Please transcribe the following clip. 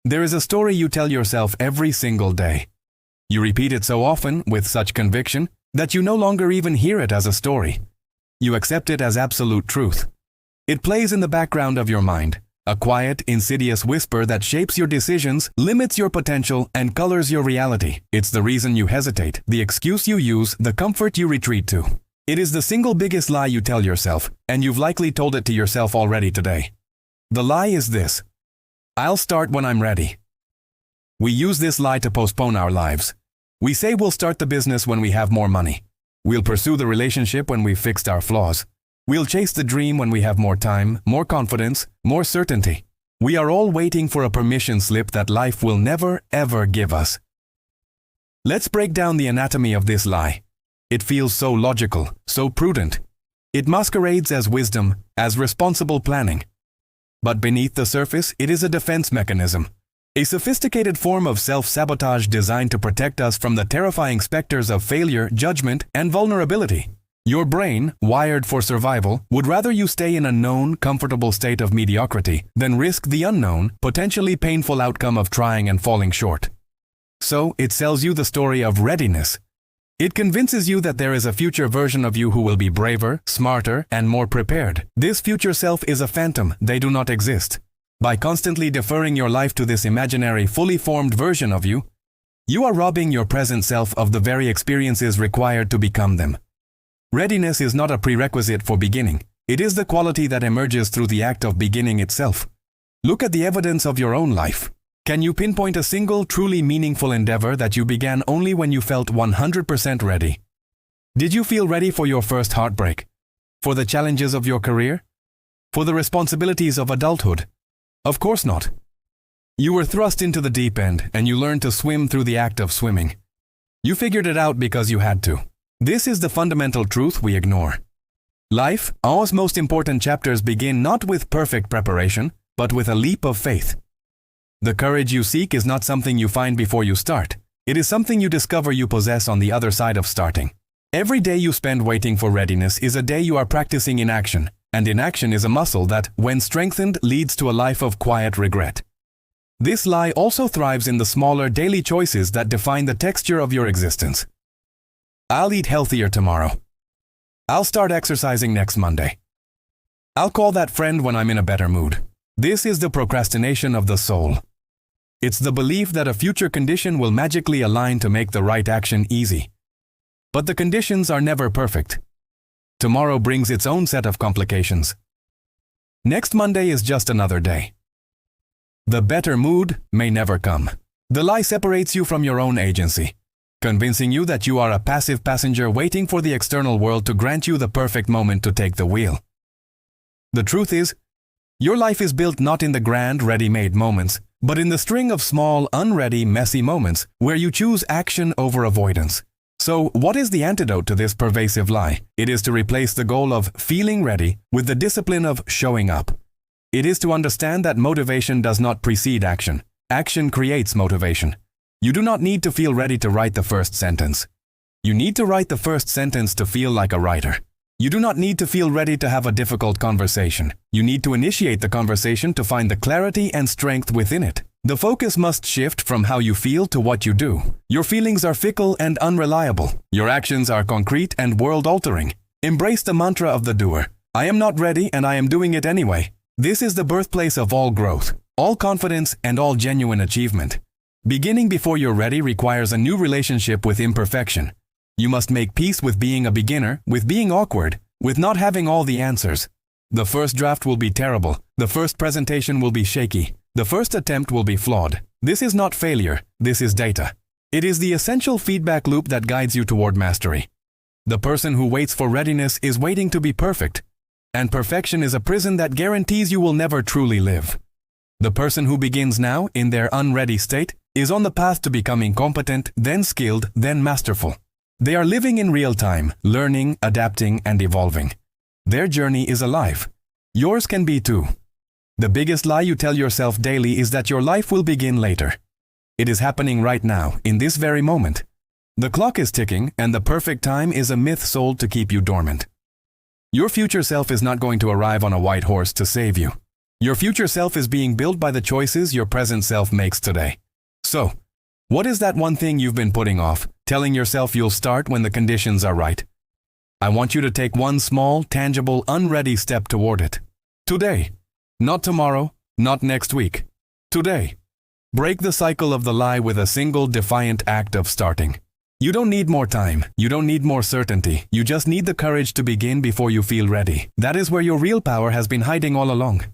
There is a story you tell yourself every single day. You repeat it so often, with such conviction, that you no longer even hear it as a story. You accept it as absolute truth. It plays in the background of your mind, a quiet, insidious whisper that shapes your decisions, limits your potential, and colors your reality. It's the reason you hesitate, the excuse you use, the comfort you retreat to. It is the single biggest lie you tell yourself, and you've likely told it to yourself already today. The lie is this: I'll start when I'm ready. We use this lie to postpone our lives. We say we'll start the business when we have more money. We'll pursue the relationship when we've fixed our flaws. We'll chase the dream when we have more time, more confidence, more certainty. We are all waiting for a permission slip that life will never, ever give us. Let's break down the anatomy of this lie. It feels so logical, so prudent. It masquerades as wisdom, as responsible planning. But beneath the surface, it is a defense mechanism. A sophisticated form of self-sabotage designed to protect us from the terrifying specters of failure, judgment, and vulnerability. Your brain, wired for survival, would rather you stay in a known, comfortable state of mediocrity than risk the unknown, potentially painful outcome of trying and falling short. So, it sells you the story of readiness. It convinces you that there is a future version of you who will be braver, smarter, and more prepared. This future self is a phantom. They do not exist. By constantly deferring your life to this imaginary, fully formed version of you, you are robbing your present self of the very experiences required to become them. Readiness is not a prerequisite for beginning. It is the quality that emerges through the act of beginning itself. Look at the evidence of your own life. Can you pinpoint a single, truly meaningful endeavor that you began only when you felt 100% ready? Did you feel ready for your first heartbreak? For the challenges of your career? For the responsibilities of adulthood? Of course not. You were thrust into the deep end, and you learned to swim through the act of swimming. You figured it out because you had to. This is the fundamental truth we ignore. Life, our most important chapters begin not with perfect preparation, but with a leap of faith. The courage you seek is not something you find before you start. It is something you discover you possess on the other side of starting. Every day you spend waiting for readiness is a day you are practicing inaction, and inaction is a muscle that, when strengthened, leads to a life of quiet regret. This lie also thrives in the smaller daily choices that define the texture of your existence. I'll eat healthier tomorrow. I'll start exercising next Monday. I'll call that friend when I'm in a better mood. This is the procrastination of the soul. It's the belief that a future condition will magically align to make the right action easy. But the conditions are never perfect. Tomorrow brings its own set of complications. Next Monday is just another day. The better mood may never come. The lie separates you from your own agency, convincing you that you are a passive passenger waiting for the external world to grant you the perfect moment to take the wheel. The truth is, your life is built not in the grand, ready-made moments, but in the string of small, unready, messy moments where you choose action over avoidance. So, what is the antidote to this pervasive lie? It is to replace the goal of feeling ready with the discipline of showing up. It is to understand that motivation does not precede action. Action creates motivation. You do not need to feel ready to write the first sentence. You need to write the first sentence to feel like a writer. You do not need to feel ready to have a difficult conversation. You need to initiate the conversation to find the clarity and strength within it. The focus must shift from how you feel to what you do. Your feelings are fickle and unreliable. Your actions are concrete and world-altering. Embrace the mantra of the doer. I am not ready and I am doing it anyway. This is the birthplace of all growth, all confidence, and all genuine achievement. Beginning before you're ready requires a new relationship with imperfection. You must make peace with being a beginner, with being awkward, with not having all the answers. The first draft will be terrible. The first presentation will be shaky. The first attempt will be flawed. This is not failure. This is data. It is the essential feedback loop that guides you toward mastery. The person who waits for readiness is waiting to be perfect, and perfection is a prison that guarantees you will never truly live. The person who begins now, in their unready state, is on the path to becoming competent, then skilled, then masterful. They are living in real time, learning, adapting, and evolving. Their journey is alive. Yours can be too. The biggest lie you tell yourself daily is that your life will begin later. It is happening right now, in this very moment. The clock is ticking, and the perfect time is a myth sold to keep you dormant. Your future self is not going to arrive on a white horse to save you. Your future self is being built by the choices your present self makes today. So, what is that one thing you've been putting off, telling yourself you'll start when the conditions are right? I want you to take one small, tangible, unready step toward it. Today. Not tomorrow, not next week. Today. Break the cycle of the lie with a single defiant act of starting. You don't need more time. You don't need more certainty. You just need the courage to begin before you feel ready. That is where your real power has been hiding all along.